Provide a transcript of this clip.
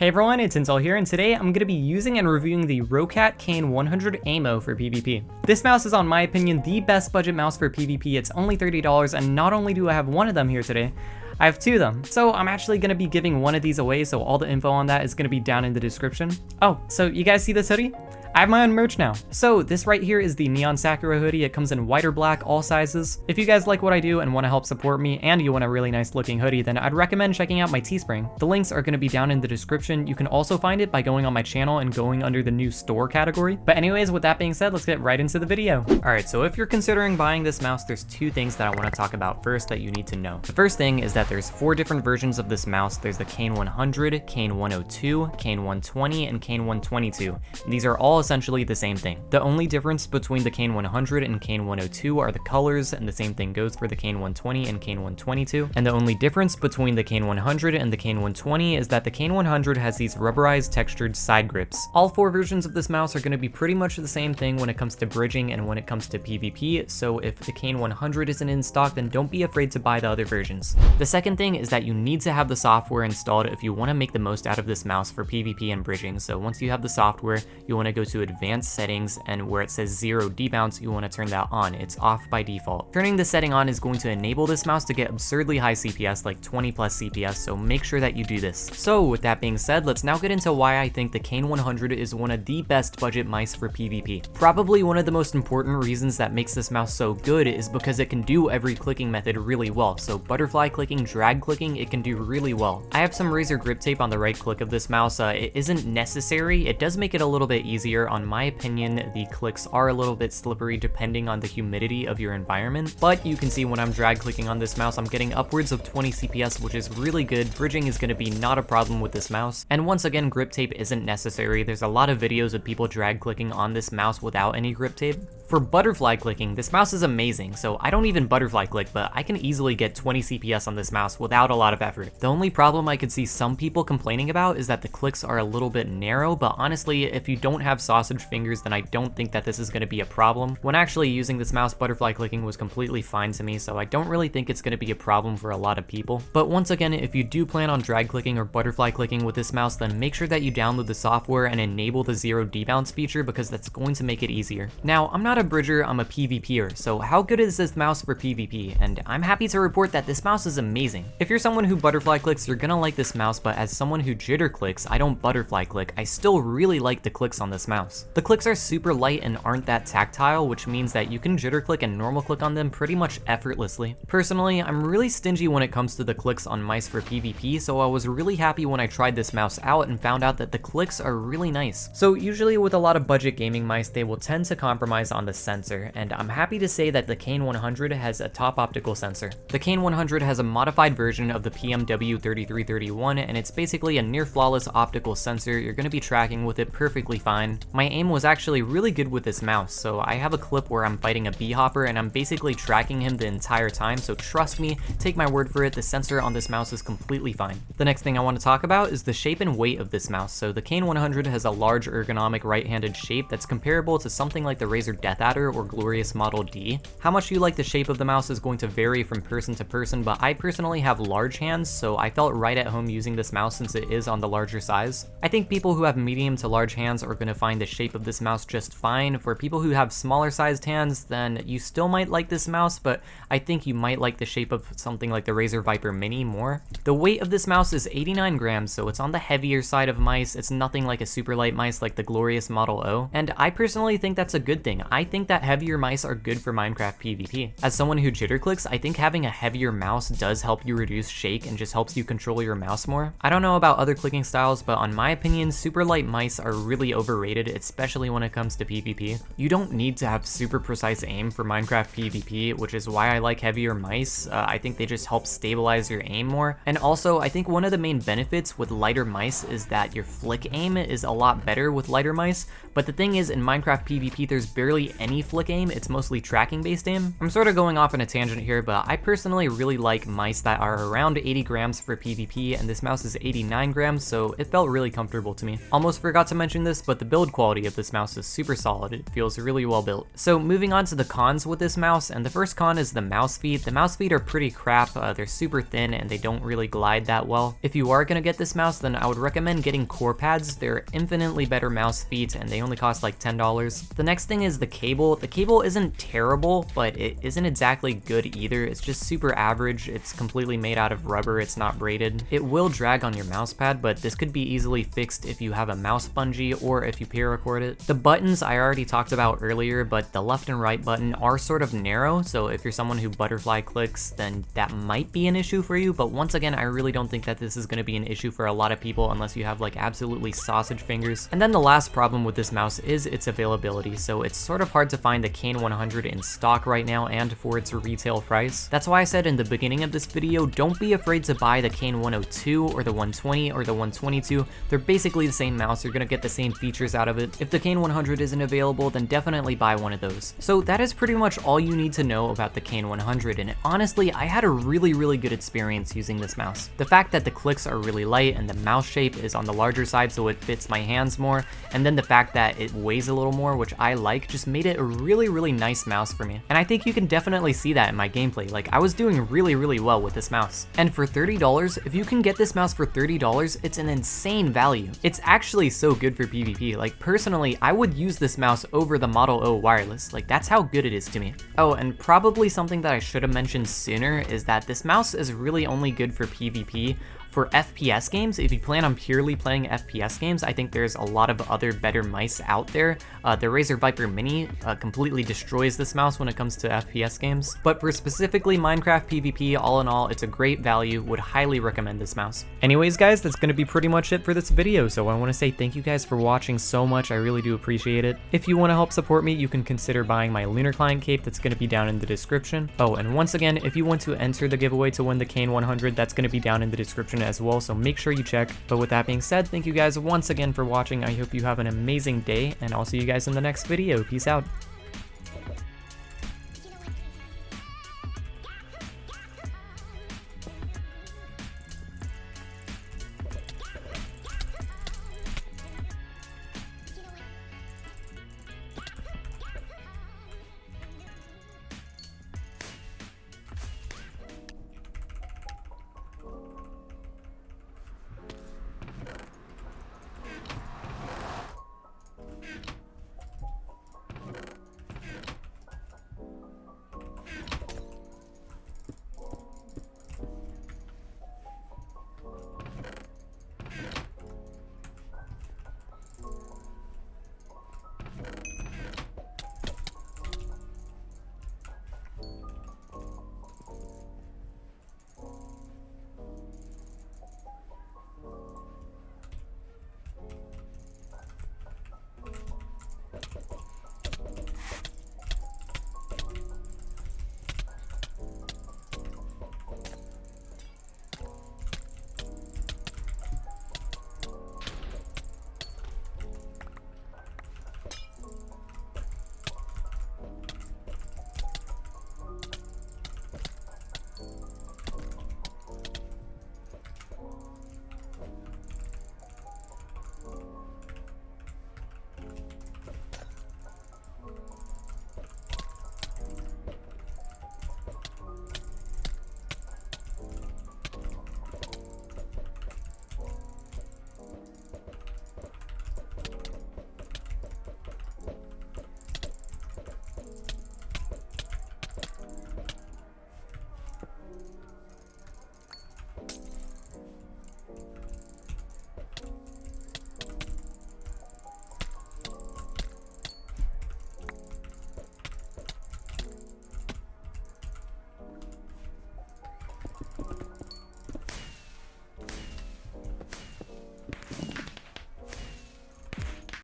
Hey everyone, it's Intel here, and today I'm going to be using and reviewing the Roccat Kain 100 AMO for PvP. This mouse is, on my opinion, the best budget mouse for PvP. It's only $30, and not only do I have one of them here today, I have two of them. So I'm actually going to be giving one of these away, so all the info on that is going to be down in the description. Oh, so you guys see this hoodie? I have my own merch now. So this right here is the Neon Sakura hoodie. It comes in white or black, all sizes. If you guys like what I do and want to help support me and you want a really nice looking hoodie, then I'd recommend checking out my Teespring. The links are going to be down in the description. You can also find it by going on my channel and going under the new store category. But anyways, with that being said, let's get right into the video. All right, so if you're considering buying this mouse, there's two things that I want to talk about first that you need to know. The first thing is that there's 4 different versions of this mouse. There's the Kain 100, Kain 102, Kain 120, and Kain 122. And these are all essentially the same thing. The only difference between the Kain 100 and Kain 102 are the colors, and the same thing goes for the Kain 120 and Kain 122. And the only difference between the Kain 100 and the Kain 120 is that the Kain 100 has these rubberized textured side grips. All 4 versions of this mouse are going to be pretty much the same thing when it comes to bridging and when it comes to PvP, so if the Kain 100 isn't in stock, then don't be afraid to buy the other versions. The second thing is that you need to have the software installed if you want to make the most out of this mouse for PvP and bridging. So once you have the software, you want to go to advanced settings, and where it says 0 debounce, you want to turn that on. It's off by default. Turning the setting on is going to enable this mouse to get absurdly high CPS, like 20 plus CPS, so make sure that you do this. So with that being said, let's now get into why I think the Kain 100 is one of the best budget mice for PvP. Probably one of the most important reasons that makes this mouse so good is because it can do every clicking method really well. So butterfly clicking, drag clicking, it can do really well. I have some razor grip tape on the right click of this mouse. It isn't necessary. It does make it a little bit easier. On my opinion, the clicks are a little bit slippery depending on the humidity of your environment, but you can see when I'm drag clicking on this mouse, I'm getting upwards of 20 CPS, which is really good. Bridging is going to be not a problem with this mouse. And once again, grip tape isn't necessary. There's a lot of videos of people drag clicking on this mouse without any grip tape. For butterfly clicking, this mouse is amazing, so I don't even butterfly click, but I can easily get 20 CPS on this mouse without a lot of effort. The only problem I could see some people complaining about is that the clicks are a little bit narrow, but honestly, if you don't have sausage fingers, then I don't think that this is going to be a problem. When actually using this mouse, butterfly clicking was completely fine to me, so I don't really think it's going to be a problem for a lot of people. But once again, if you do plan on drag clicking or butterfly clicking with this mouse, then make sure that you download the software and enable the 0 debounce feature, because that's going to make it easier. Now, I'm not a bridger, I'm a PvPer, so how good is this mouse for PvP? And I'm happy to report that this mouse is amazing. If you're someone who butterfly clicks, you're gonna like this mouse, but as someone who jitter clicks, I don't butterfly click, I still really like the clicks on this mouse. The clicks are super light and aren't that tactile, which means that you can jitter click and normal click on them pretty much effortlessly. Personally, I'm really stingy when it comes to the clicks on mice for PvP, so I was really happy when I tried this mouse out and found out that the clicks are really nice. So usually with a lot of budget gaming mice, they will tend to compromise on the sensor, and I'm happy to say that the Kain 100 has a top optical sensor. The Kain 100 has a modified version of the PMW3331, and it's basically a near flawless optical sensor. You're going to be tracking with it perfectly fine. My aim was actually really good with this mouse, so I have a clip where I'm fighting a beehopper and I'm basically tracking him the entire time, so trust me, take my word for it, the sensor on this mouse is completely fine. The next thing I want to talk about is the shape and weight of this mouse. So the Kain 100 has a large ergonomic right-handed shape that's comparable to something like the Razer Death Adder or Glorious Model D. How much you like the shape of the mouse is going to vary from person to person, but I personally have large hands, so I felt right at home using this mouse since it is on the larger size. I think people who have medium to large hands are going to find the shape of this mouse just fine. For people who have smaller sized hands, then you still might like this mouse, but I think you might like the shape of something like the Razer Viper Mini more. The weight of this mouse is 89 grams, so it's on the heavier side of mice. It's nothing like a super light mice like the Glorious Model O, and I personally think that's a good thing. I think that heavier mice are good for Minecraft PvP. As someone who jitter clicks, I think having a heavier mouse does help you reduce shake and just helps you control your mouse more. I don't know about other clicking styles, but on my opinion, super light mice are really overrated, especially when it comes to PvP. You don't need to have super precise aim for Minecraft PvP, which is why I like heavier mice. I think they just help stabilize your aim more. And also, I think one of the main benefits with lighter mice is that your flick aim is a lot better with lighter mice. But the thing is, in Minecraft PvP, there's barely really any flick aim, it's mostly tracking based aim. I'm sort of going off on a tangent here, but I personally really like mice that are around 80 grams for PvP, and this mouse is 89 grams, so it felt really comfortable to me. Almost forgot to mention this, but the build quality of this mouse is super solid. It feels really well built. So moving on to the cons with this mouse, and the first con is the mouse feet. The mouse feet are pretty crap. They're super thin and they don't really glide that well. If you are gonna get this mouse, then I would recommend getting core pads. They're infinitely better mouse feet and they only cost like $10. The next thing is the cable. The cable isn't terrible, but it isn't exactly good either. It's just super average. It's completely made out of rubber. It's not braided. It will drag on your mouse pad, but this could be easily fixed if you have a mouse bungee or if you paracord it. The buttons I already talked about earlier, but the left and right button are sort of narrow, so if you're someone who butterfly clicks, then that might be an issue for you, but once again, I really don't think that this is going to be an issue for a lot of people unless you have like absolutely sausage fingers. And then the last problem with this mouse is its availability, so it's sort of hard to find the Kain 100 in stock right now and for its retail price. That's why I said in the beginning of this video, don't be afraid to buy the Kain 102 or the 120 or the 122. They're basically the same mouse, you're going to get the same features out of it. If the Kain 100 isn't available, then definitely buy one of those. So that is pretty much all you need to know about the Kain 100, and honestly, I had a really good experience using this mouse. The fact that the clicks are really light and the mouse shape is on the larger side so it fits my hands more, and then the fact that it weighs a little more, which I like, just made it a really nice mouse for me. And I think you can definitely see that in my gameplay. Like, I was doing really well with this mouse. And for $30, if you can get this mouse for $30, it's an insane value. It's actually so good for PvP. Like, personally, I would use this mouse over the Model O wireless. Like, that's how good it is to me. Oh, and probably something that I should have mentioned sooner is that this mouse is really only good for PvP. For FPS games, if you plan on purely playing FPS games, I think there's a lot of other better mice out there. The Razer Viper Mini completely destroys this mouse when it comes to FPS games. But for specifically Minecraft PvP, all in all, it's a great value. Would highly recommend this mouse. Anyways, guys, that's going to be pretty much it for this video. So I want to say thank you guys for watching so much. I really do appreciate it. If you want to help support me, you can consider buying my Lunar Client cape that's going to be down in the description. Oh, and once again, if you want to enter the giveaway to win the Kain 100, that's going to be down in the description as well, so make sure you check. But with that being said, thank you guys once again for watching. I hope you have an amazing day, and I'll see you guys in the next video. Peace out.